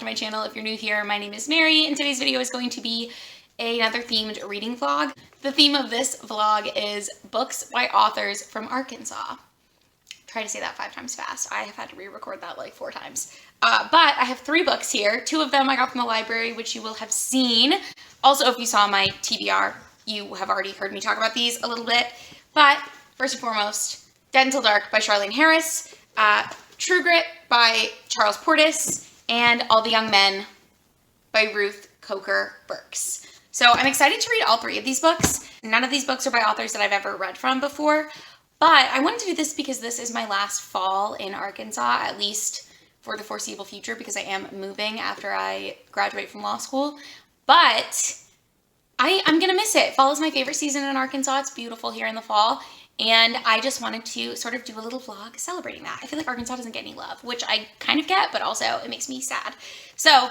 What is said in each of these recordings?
to my channel. If you're new here, my name is Mary, and today's video is going to be another themed reading vlog. The theme of this vlog is books by authors from Arkansas. Try to say that 5 times fast. I have had to re-record that like 4 times. But I have 3 books here. 2 of them I got from the library, which you will have seen. Also, if you saw my TBR, you have already heard me talk about these a little bit. But first and foremost, Dead Until Dark by Charlaine Harris, True Grit by Charles Portis, and All the Young Men by Ruth Coker Burks. So I'm excited to read all 3 of these books. None of these books are by authors that I've ever read from before, but I wanted to do this because this is my last fall in Arkansas, at least for the foreseeable future, because I am moving after I graduate from law school. But I'm gonna miss it. Fall is my favorite season in Arkansas. It's beautiful here in the fall. And I just wanted to sort of do a little vlog celebrating that. I feel like Arkansas doesn't get any love, which I kind of get, but also it makes me sad. So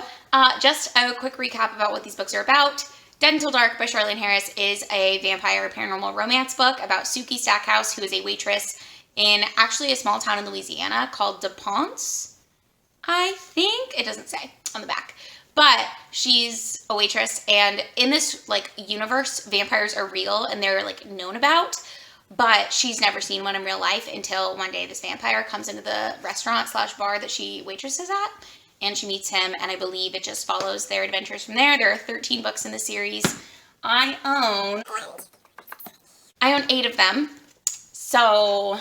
just a quick recap about what these books are about. Dead Until Dark by Charlaine Harris is a vampire paranormal romance book about Sookie Stackhouse, who is a waitress in actually a small town in Louisiana called DePonce, I think. It doesn't say on the back. But she's a waitress, and in this like universe, vampires are real and they're like known about. But she's never seen one in real life until one day this vampire comes into the restaurant / bar that she waitresses at, and she meets him, and I believe it just follows their adventures from there. There are 13 books in the series. I own 8 of them, so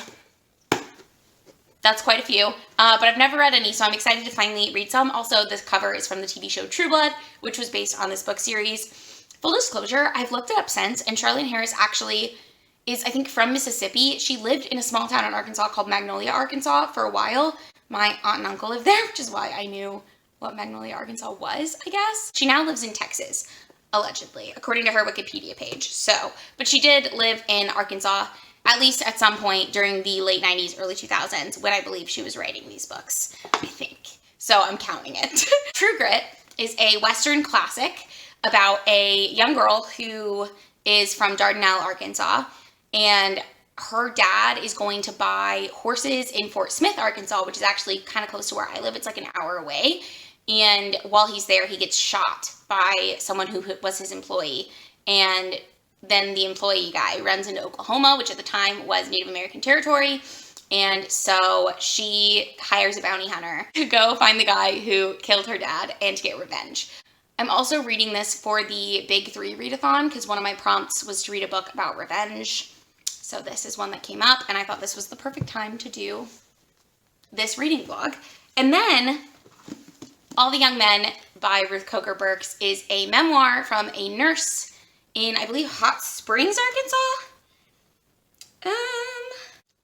that's quite a few, but I've never read any, so I'm excited to finally read some. Also, this cover is from the TV show True Blood, which was based on this book series. Full disclosure, I've looked it up since, and Charlaine Harris actually is, I think, from Mississippi. She lived in a small town in Arkansas called Magnolia, Arkansas for a while. My aunt and uncle lived there, which is why I knew what Magnolia, Arkansas was, I guess. She now lives in Texas, allegedly, according to her Wikipedia page. So, but she did live in Arkansas, at least at some point during the late 90s, early 2000s, when I believe she was writing these books, I think. So I'm counting it. True Grit is a Western classic about a young girl who is from Dardanelle, Arkansas, and her dad is going to buy horses in Fort Smith, Arkansas, which is actually kind of close to where I live. It's like an hour away. And while he's there, he gets shot by someone who was his employee. And then the employee guy runs into Oklahoma, which at the time was Native American territory. And so she hires a bounty hunter to go find the guy who killed her dad and to get revenge. I'm also reading this for the Big 3 readathon because one of my prompts was to read a book about revenge. So this is one that came up, and I thought this was the perfect time to do this reading vlog. And then All the Young Men by Ruth Coker Burks is a memoir from a nurse in, I believe, Hot Springs, Arkansas?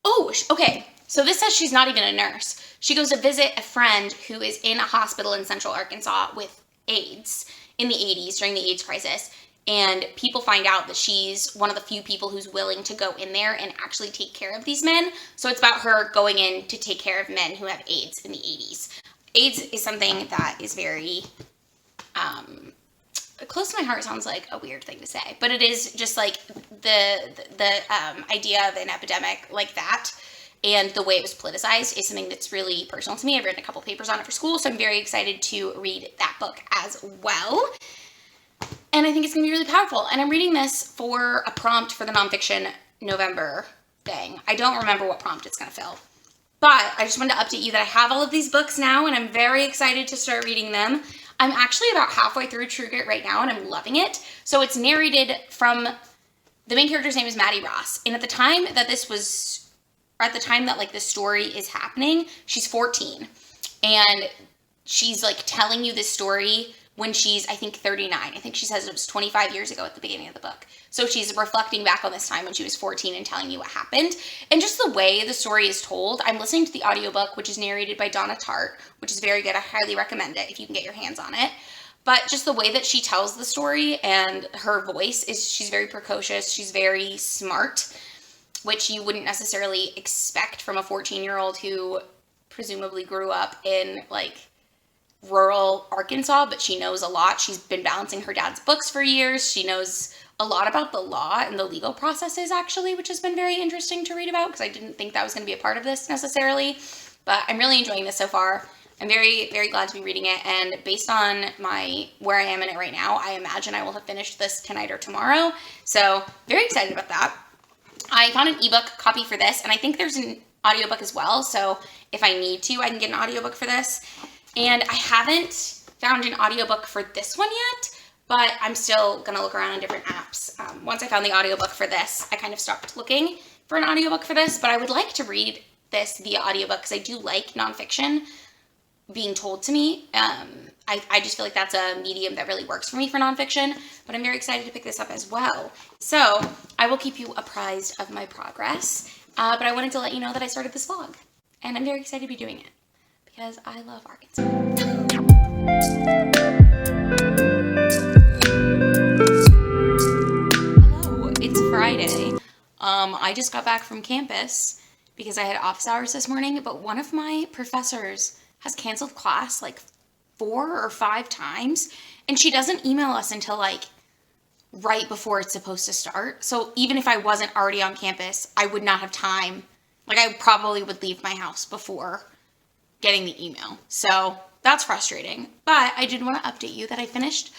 Oh, okay. So this says she's not even a nurse. She goes to visit a friend who is in a hospital in central Arkansas with AIDS in the 80s during the AIDS crisis. And people find out that she's one of the few people who's willing to go in there and actually take care of these men. So it's about her going in to take care of men who have AIDS in the 80s. AIDS is something that is very close to my heart. Sounds like a weird thing to say, but it is just like the idea of an epidemic like that, and the way it was politicized is something that's really personal to me. I've written a couple papers on it for school, so I'm very excited to read that book as well. And I think it's going to be really powerful. And I'm reading this for a prompt for the nonfiction November thing. I don't remember what prompt it's going to fill. But I just wanted to update you that I have all of these books now, and I'm very excited to start reading them. I'm actually about halfway through True Grit right now, and I'm loving it. So it's narrated from, the main character's name is Maddie Ross. And at the time that like this story is happening, she's 14. And she's like telling you this story when she's, I think, 39. I think she says it was 25 years ago at the beginning of the book. So she's reflecting back on this time when she was 14 and telling you what happened. And just the way the story is told, I'm listening to the audiobook, which is narrated by Donna Tartt, which is very good. I highly recommend it if you can get your hands on it. But just the way that she tells the story and her voice is, she's very precocious. She's very smart, which you wouldn't necessarily expect from a 14-year-old who presumably grew up in like rural Arkansas, but she knows a lot. She's been balancing her dad's books for years. She knows a lot about the law and the legal processes, actually, which has been very interesting to read about because I didn't think that was going to be a part of this necessarily. But I'm really enjoying this so far. I'm very, very glad to be reading it, and based on where I am in it right now, I imagine I will have finished this tonight or tomorrow, so very excited about that. I found an ebook copy for this, and I think there's an audiobook as well, so if I need to, I can get an audiobook for this. And I haven't found an audiobook for this one yet, but I'm still gonna look around on different apps. Once I found the audiobook for this, I kind of stopped looking for an audiobook for this, but I would like to read this via audiobook because I do like nonfiction being told to me. I just feel like that's a medium that really works for me for nonfiction, but I'm very excited to pick this up as well. So I will keep you apprised of my progress, but I wanted to let you know that I started this vlog, and I'm very excited to be doing it because I love Arkansas. Hello, it's Friday. I just got back from campus because I had office hours this morning, but one of my professors has canceled class like 4 or 5 times, and she doesn't email us until like right before it's supposed to start. So even if I wasn't already on campus, I would not have time. Like, I probably would leave my house before getting the email. So that's frustrating. But I did want to update you that I finished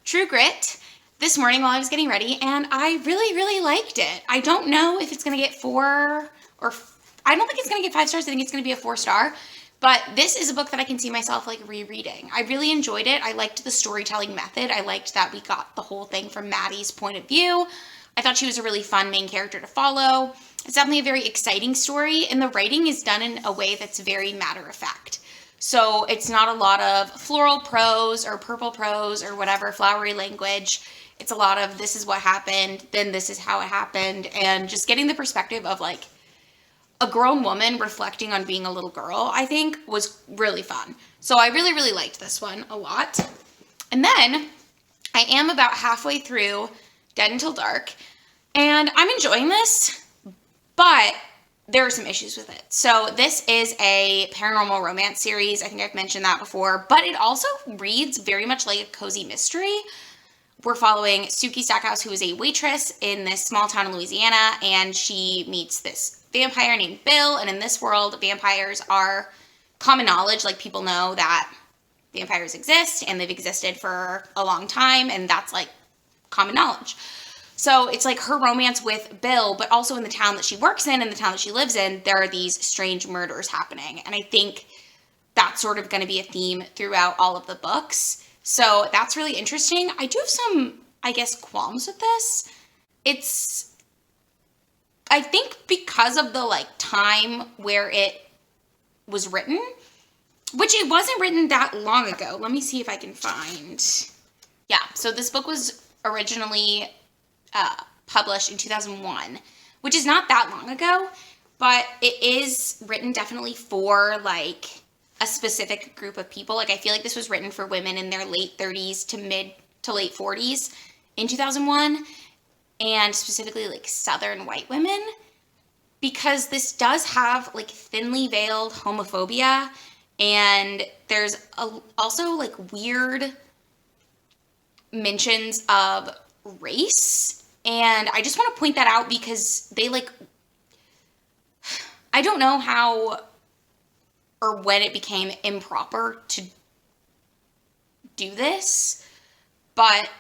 True Grit this morning while I was getting ready, and I really, really liked it. I don't know if it's going to get 4 or I don't think it's going to get 5 stars. I think it's going to be a 4-star. But this is a book that I can see myself like rereading. I really enjoyed it. I liked the storytelling method. I liked that we got the whole thing from Maddie's point of view. I thought she was a really fun main character to follow. It's definitely a very exciting story, and the writing is done in a way that's very matter of fact. So it's not a lot of floral prose or purple prose or whatever, flowery language. It's a lot of this is what happened, then this is how it happened, and just getting the perspective of like a grown woman reflecting on being a little girl, I think, was really fun. So I really, really liked this one a lot. And then I am about halfway through Dead Until Dark, and I'm enjoying this, but there are some issues with it. So this is a paranormal romance series. I think I've mentioned that before, but it also reads very much like a cozy mystery. We're following Sookie Stackhouse, who is a waitress in this small town in Louisiana, and she meets this vampire named Bill, and in this world, vampires are common knowledge. Like, people know that vampires exist, and they've existed for a long time, and that's like common knowledge. So it's like her romance with Bill, but also in the town that she works in and the town that she lives in, there are these strange murders happening, and I think that's sort of going to be a theme throughout all of the books. So that's really interesting. I do have some, I guess, qualms with this. I think because of the like time where it was written, which it wasn't written that long ago. Let me see if I can find. Yeah, so this book was originally published in 2001, which is not that long ago, but it is written definitely for like a specific group of people. Like, I feel like this was written for women in their late 30s to mid to late 40s in 2001. And specifically like Southern white women, because this does have like thinly veiled homophobia, and there's also like weird mentions of race, and I just want to point that out because they like, I don't know how or when it became improper to do this, but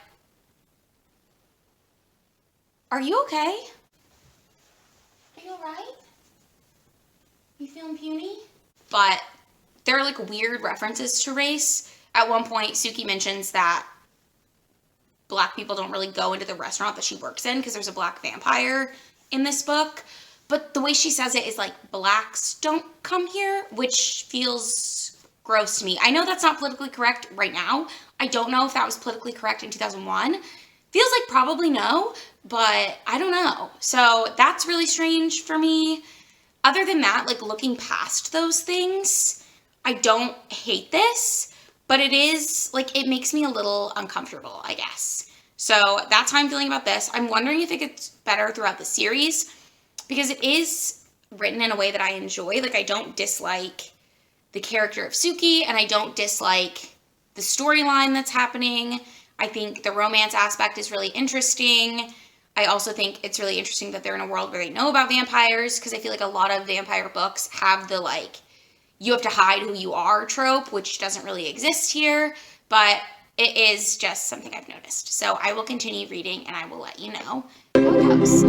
are you okay? Are you alright? You feeling puny? But there are like weird references to race. At one point, Sookie mentions that Black people don't really go into the restaurant that she works in because there's a Black vampire in this book. But the way she says it is like, Blacks don't come here, which feels gross to me. I know that's not politically correct right now. I don't know if that was politically correct in 2001. Feels like probably no, but I don't know. So that's really strange for me. Other than that, like looking past those things, I don't hate this, but it is like, it makes me a little uncomfortable, I guess. So that's how I'm feeling about this. I'm wondering if it gets better throughout the series because it is written in a way that I enjoy. Like, I don't dislike the character of Sookie, and I don't dislike the storyline that's happening. I think the romance aspect is really interesting. I also think it's really interesting that they're in a world where they know about vampires, because I feel like a lot of vampire books have the like, you have to hide who you are trope, which doesn't really exist here, but it is just something I've noticed. So I will continue reading and I will let you know how it goes.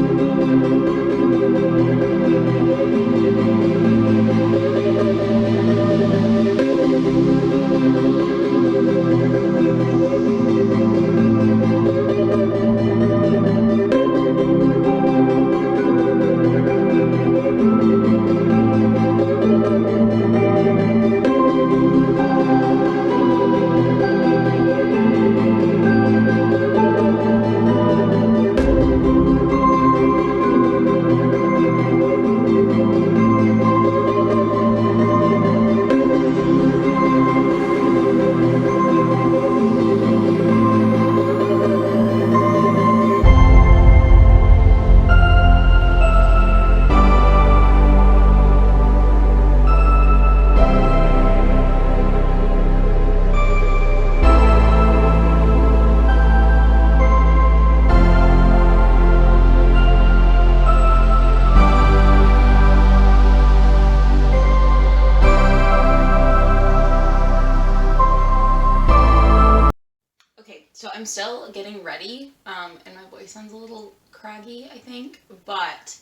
So I'm still getting ready, and my voice sounds a little craggy, I think, but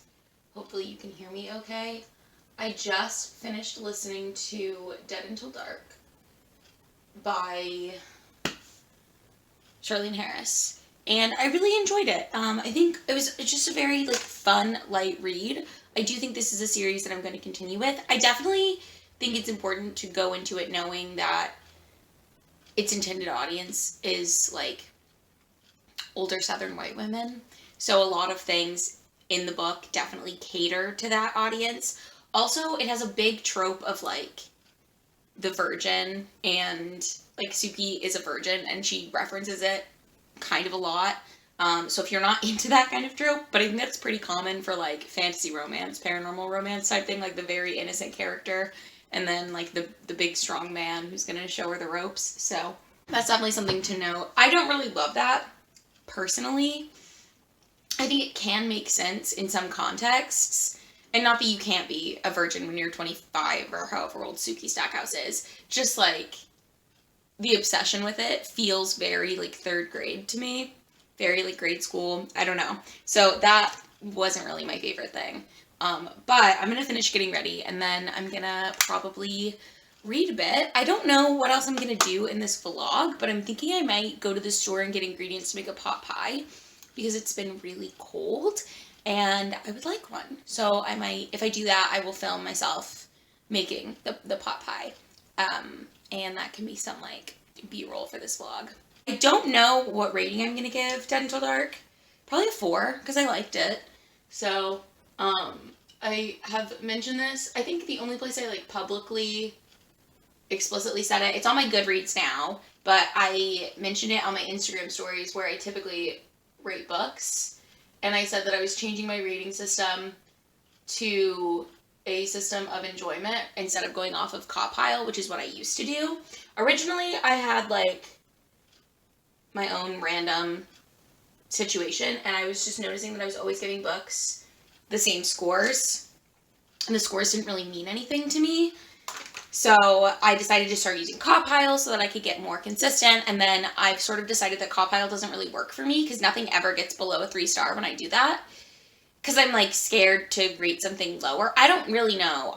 hopefully you can hear me okay. I just finished listening to Dead Until Dark by Charlaine Harris, and I really enjoyed it. I think it's just a very fun, light read. I do think this is a series that I'm going to continue with. I definitely think it's important to go into it knowing that its intended audience is older Southern white women. So a lot of things in the book definitely cater to that audience. Also, it has a big trope of the virgin, and Suki is a virgin and she references it kind of a lot. So if you're not into that kind of trope, but I think that's pretty common for fantasy romance, paranormal romance type thing, the very innocent character and then the big strong man who's gonna show her the ropes. So that's definitely something to note. I don't really love that personally. I think it can make sense in some contexts, and not that you can't be a virgin when you're 25 or however old Suki Stackhouse is. Just the obsession with it feels very third grade to me, very grade school. I don't know. So that wasn't really my favorite thing. But I'm going to finish getting ready and then I'm going to probably read a bit. I don't know what else I'm going to do in this vlog, but I'm thinking I might go to the store and get ingredients to make a pot pie because it's been really cold and I would like one. So I might, if I do that, I will film myself making the pot pie. And that can be some B-roll for this vlog. I don't know what rating I'm going to give Dead Until Dark. Probably a 4 because I liked it. So, I have mentioned this. I think the only place I publicly, explicitly said it, it's on my Goodreads now, but I mentioned it on my Instagram stories where I typically rate books, and I said that I was changing my rating system to a system of enjoyment instead of going off of Copile, which is what I used to do. Originally, I had my own random situation, and I was just noticing that I was always giving books the same scores, and the scores didn't really mean anything to me. So I decided to start using Copile so that I could get more consistent, and then I've sort of decided that Copile doesn't really work for me because nothing ever gets below a 3-star when I do that. Because I'm scared to rate something lower. I don't really know.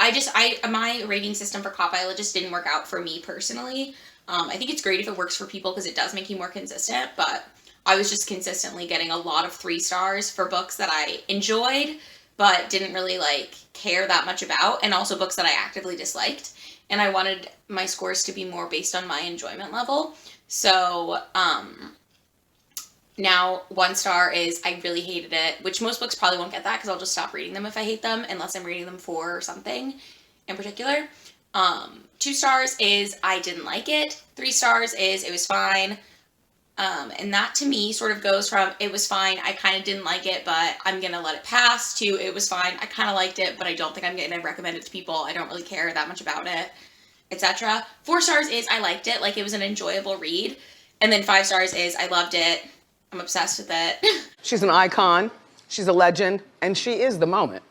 My rating system for Copile, it just didn't work out for me personally. I think it's great if it works for people because it does make you more consistent, but I was just consistently getting a lot of 3 stars for books that I enjoyed, but didn't really care that much about, and also books that I actively disliked. And I wanted my scores to be more based on my enjoyment level. So, now 1 star is I really hated it, which most books probably won't get that because I'll just stop reading them if I hate them, unless I'm reading them for something in particular. 2 stars is I didn't like it. 3 stars is it was fine. And that to me sort of goes from it was fine, I kind of didn't like it, but I'm going to let it pass, to it was fine, I kind of liked it, but I don't think I'm going to recommend it to people. I don't really care that much about it, etc. 4 stars is I liked it, it was an enjoyable read. And then 5 stars is I loved it, I'm obsessed with it. She's an icon, she's a legend, and she is the moment.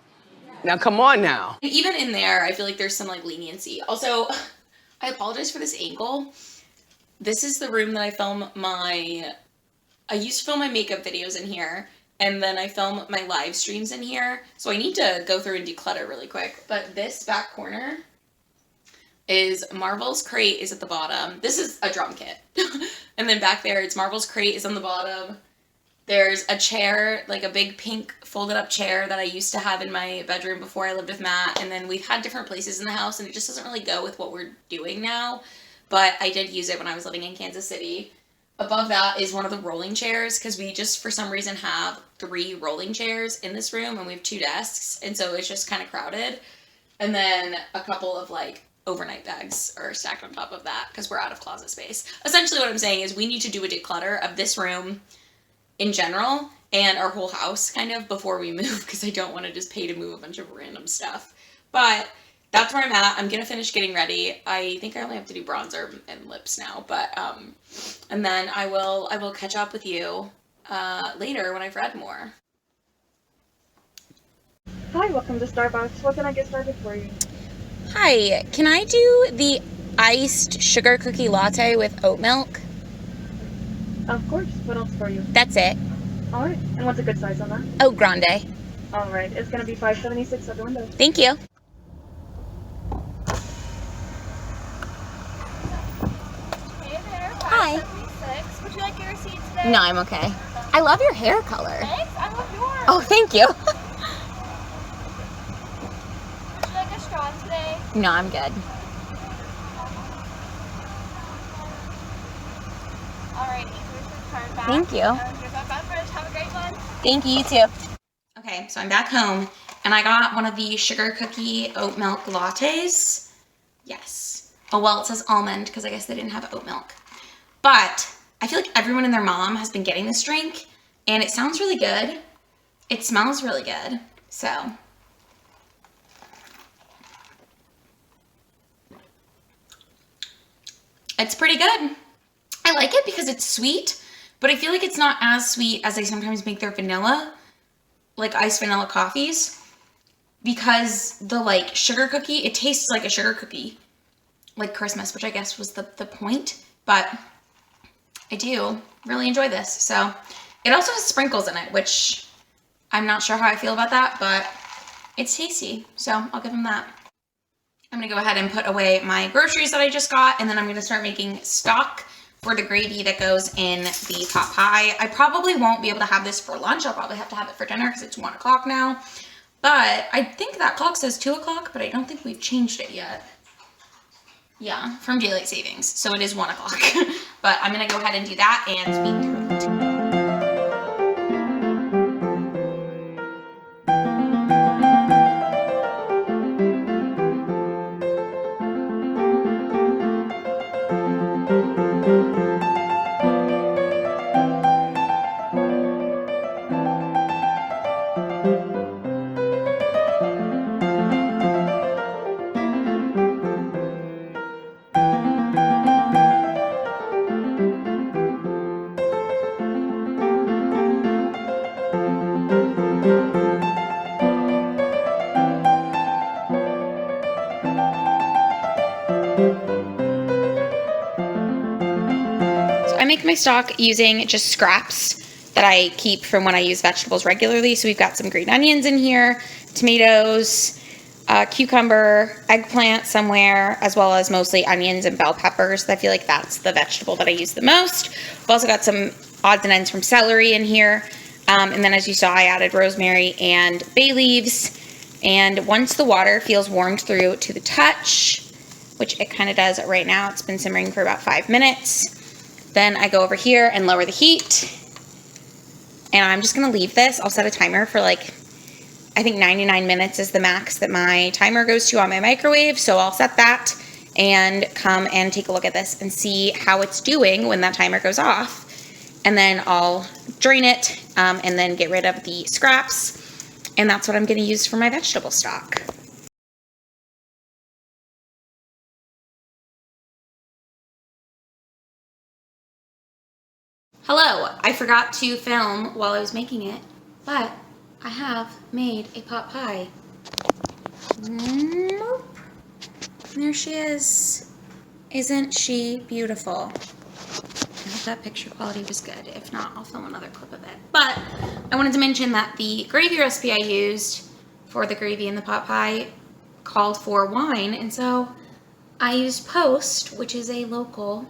Now come on now. And even in there, I feel like there's some like leniency. Also, I apologize for this angle. This is the room that I used to film my makeup videos in here, and then I film my live streams in here. So I need to go through and declutter really quick. But this back corner is Marvel's crate is at the bottom. This is a drum kit. And then back there, it's Marvel's crate is on the bottom. There's a chair, like a big pink folded up chair that I used to have in my bedroom before I lived with Matt. And then we've had different places in the house, and it just doesn't really go with what we're doing now. But I did use it when I was living in Kansas City. Above that is one of the rolling chairs, because we just for some reason have 3 rolling chairs in this room, and we have 2 desks. And so it's just kind of crowded. And then a couple of like overnight bags are stacked on top of that because we're out of closet space. Essentially what I'm saying is we need to do a declutter of this room in general and our whole house kind of before we move, because I don't want to just pay to move a bunch of random stuff. But that's where I'm at. I'm gonna finish getting ready. I think I only have to do bronzer and lips now, but and then I will catch up with you later when I've read more. Hi, welcome to Starbucks. What can I get started for you? Hi, can I do the iced sugar cookie latte with oat milk? Of course. What else for you? That's it. All right. And what's a good size on that? Oh, grande. All right. It's going to be $5.76 at the window. Thank you. Hey there, Hi. 576. Would you like your receipt today? No, I'm okay. I love your hair color. Thanks, I love yours. Oh, thank you. Would you like a straw today? No, I'm good. Alrighty, here's your card back. Thank you. Here's our beverage. Have a great one. Thank you, you too. Okay, so I'm back home, and I got one of the sugar cookie oat milk lattes. Yes. Oh, well, it says almond, because I guess they didn't have oat milk. But I feel like everyone and their mom has been getting this drink, and it sounds really good. It smells really good. So it's pretty good. I like it because it's sweet, but I feel like it's not as sweet as they sometimes make their vanilla, like iced vanilla coffees, because the like sugar cookie, it tastes like a sugar cookie, like Christmas, which I guess was the point, but I do really enjoy this. So it also has sprinkles in it, which I'm not sure how I feel about that, but it's tasty, so I'll give them that. I'm gonna go ahead and put away my groceries that I just got, and then I'm gonna start making stock for the gravy that goes in the pot pie. I probably won't be able to have this for lunch. I'll probably have to have it for dinner because it's 1 o'clock now. But I think that clock says 2 o'clock, but I don't think we've changed it yet. Yeah, from daylight savings. So it is 1 o'clock. But I'm gonna go ahead and do that and speed through it. I make my stock using just scraps that I keep from when I use vegetables regularly. So we've got some green onions in here, tomatoes, cucumber, eggplant somewhere, as well as mostly onions and bell peppers. I feel like that's the vegetable that I use the most. We've also got some odds and ends from celery in here. And then as you saw, I added rosemary and bay leaves. And once the water feels warmed through to the touch, which it kind of does right now, it's been simmering for about 5 minutes. Then I go over here and lower the heat. And I'm just gonna leave this. I'll set a timer for like, I think 99 minutes is the max that my timer goes to on my microwave. So I'll set that and come and take a look at this and see how it's doing when that timer goes off. And then I'll drain it and then get rid of the scraps. And that's what I'm gonna use for my vegetable stock. Hello, I forgot to film while I was making it, but I have made a pot pie. Nope. There she is. Isn't she beautiful? I hope that picture quality was good. If not, I'll film another clip of it. But I wanted to mention that the gravy recipe I used for the gravy in the pot pie called for wine, and so I used Post, which is a local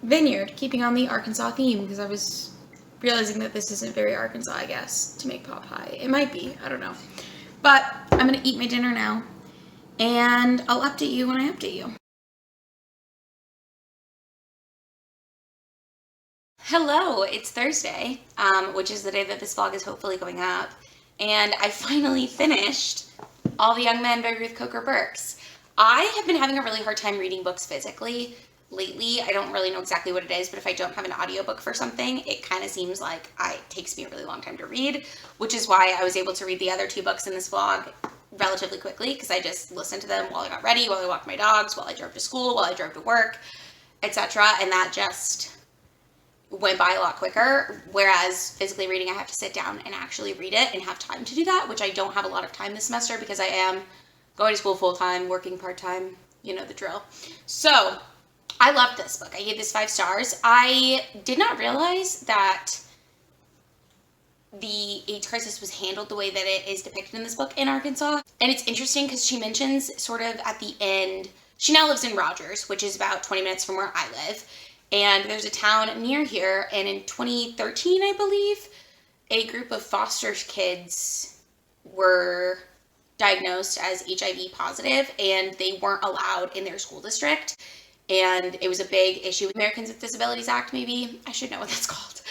vineyard, keeping on the Arkansas theme, because I was realizing that this isn't very Arkansas, I guess, to make pot pie. It might be, I don't know. But I'm gonna eat my dinner now, and I'll update you when I update you. Hello, it's Thursday, which is the day that this vlog is hopefully going up, and I finally finished All the Young Men by Ruth Coker Burks. I have been having a really hard time reading books physically lately. I don't really know exactly what it is, but if I don't have an audiobook for something, it kind of seems like it takes me a really long time to read, which is why I was able to read the other 2 books in this vlog relatively quickly, because I just listened to them while I got ready, while I walked my dogs, while I drove to school, while I drove to work, etc., and that just went by a lot quicker, whereas physically reading, I have to sit down and actually read it and have time to do that, which I don't have a lot of time this semester because I am going to school full-time, working part-time, you know the drill. So I loved this book. I gave this 5 stars. I did not realize that the AIDS crisis was handled the way that it is depicted in this book in Arkansas. And it's interesting because she mentions sort of at the end, she now lives in Rogers, which is about 20 minutes from where I live. And there's a town near here, and in 2013, I believe, a group of foster kids were diagnosed as HIV positive, and they weren't allowed in their school district. And it was a big issue. Americans with Disabilities Act, maybe? I should know what that's called.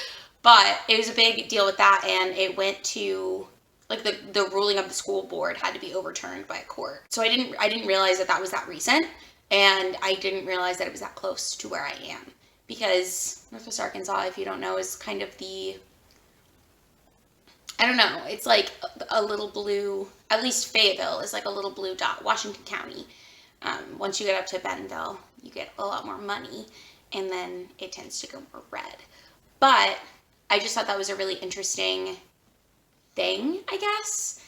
But it was a big deal with that, and it went to, like, the ruling of the school board had to be overturned by a court. So I didn't realize that that was that recent, and I didn't realize that it was that close to where I am. Because Northwest Arkansas, if you don't know, is kind of the, I don't know, it's like a little blue, at least Fayetteville is like a little blue dot, Washington County. Once you get up to Bentonville, you get a lot more money, and then it tends to go more red. But I just thought that was a really interesting thing, I guess.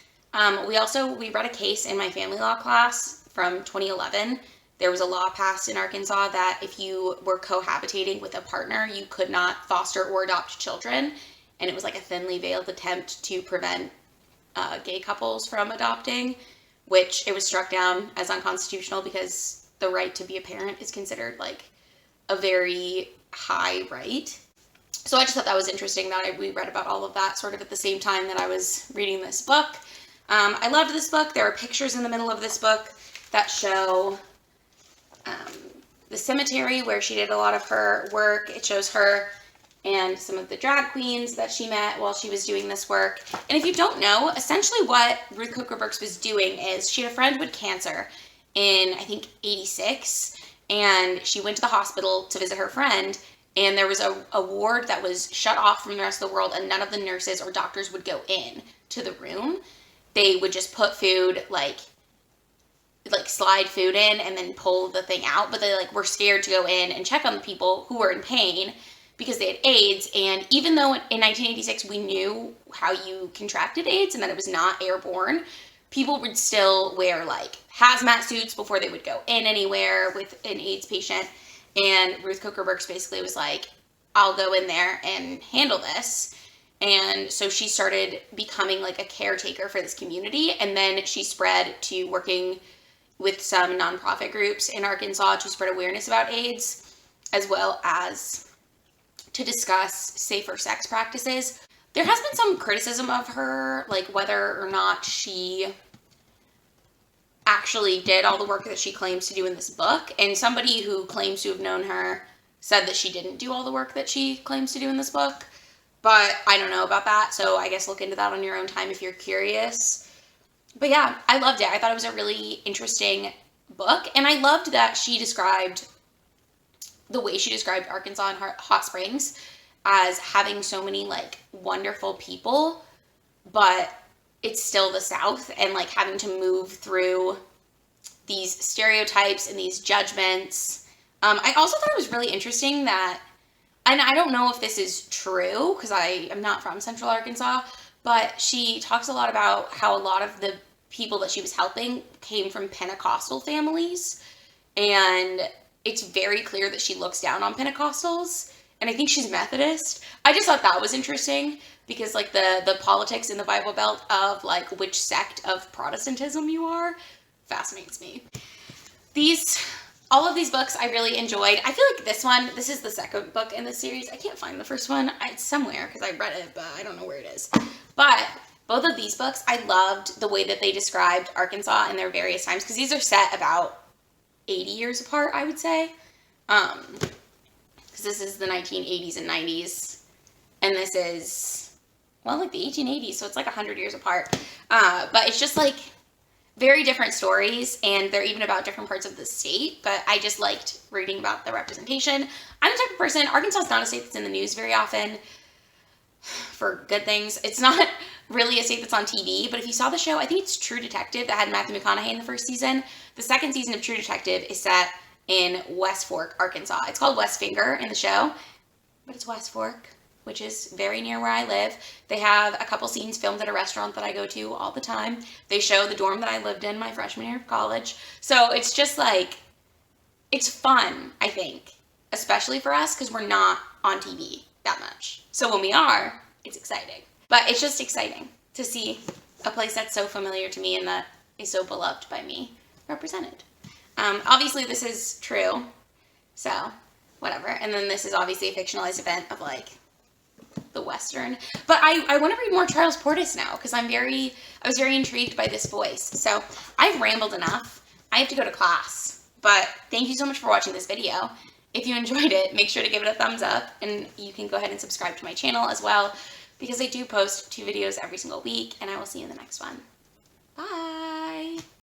We read a case in my family law class from 2011. There was a law passed in Arkansas that if you were cohabitating with a partner, you could not foster or adopt children. And it was like a thinly veiled attempt to prevent gay couples from adopting, which it was struck down as unconstitutional because the right to be a parent is considered like a very high right. So I just thought that was interesting that we read about all of that sort of at the same time that I was reading this book. I loved this book. There are pictures in the middle of this book that show the cemetery where she did a lot of her work. It shows her and some of the drag queens that she met while she was doing this work. And if you don't know, essentially what Ruth Coker Burks was doing is she had a friend with cancer in, I think, 86, and she went to the hospital to visit her friend, and there was a ward that was shut off from the rest of the world, and none of the nurses or doctors would go in to the room. They would just put food, like slide food in and then pull the thing out, but they were scared to go in and check on the people who were in pain because they had AIDS. And even though in 1986 we knew how you contracted AIDS and that it was not airborne, people would still wear hazmat suits before they would go in anywhere with an AIDS patient. And Ruth Coker Burks basically was like, I'll go in there and handle this. And so she started becoming a caretaker for this community, and then she spread to working with some nonprofit groups in Arkansas to spread awareness about AIDS, as well as to discuss safer sex practices. There has been some criticism of her, whether or not she actually did all the work that she claims to do in this book. And somebody who claims to have known her said that she didn't do all the work that she claims to do in this book. But I don't know about that, so I guess look into that on your own time if you're curious. But yeah, I loved it. I thought it was a really interesting book, and I loved that she described the way she described Arkansas and Hot Springs as having so many wonderful people, but it's still the South, and having to move through these stereotypes and these judgments. I also thought it was really interesting that, and I don't know if this is true because I am not from Central Arkansas, but she talks a lot about how a lot of the people that she was helping came from Pentecostal families, and it's very clear that she looks down on Pentecostals, and I think she's Methodist. I just thought that was interesting because like the politics in the Bible Belt of like which sect of Protestantism you are fascinates me. All of these books I really enjoyed. I feel like this is the second book in the series. I can't find the first one. It's somewhere because I read it, but I don't know where it is. But both of these books, I loved the way that they described Arkansas in their various times, because these are set about 80 years apart, I would say. Because this is the 1980s and 90s, and this is, well, like the 1880s, so it's like 100 years apart. But it's just like very different stories, and they're even about different parts of the state, but I just liked reading about the representation. I'm the type of person, Arkansas is not a state that's in the news very often for good things. It's not really a state that's on TV, but if you saw the show, I think it's True Detective that had Matthew McConaughey in the first season. The second season of True Detective is set in West Fork, Arkansas. It's called West Finger in the show, but it's West Fork, which is very near where I live. They have a couple scenes filmed at a restaurant that I go to all the time. They show the dorm that I lived in my freshman year of college. So it's just like, it's fun, I think, especially for us because we're not on TV that much. So when we are, it's exciting. But it's just exciting to see a place that's so familiar to me and that is so beloved by me represented. Obviously this is true, so whatever. And then this is obviously a fictionalized event of like the Western. But I want to read more Charles Portis now because I was very intrigued by this voice. So I've rambled enough. I have to go to class. But thank you so much for watching this video. If you enjoyed it, make sure to give it a thumbs up, and you can go ahead and subscribe to my channel as well, because I do post 2 videos every single week, and I will see you in the next one. Bye!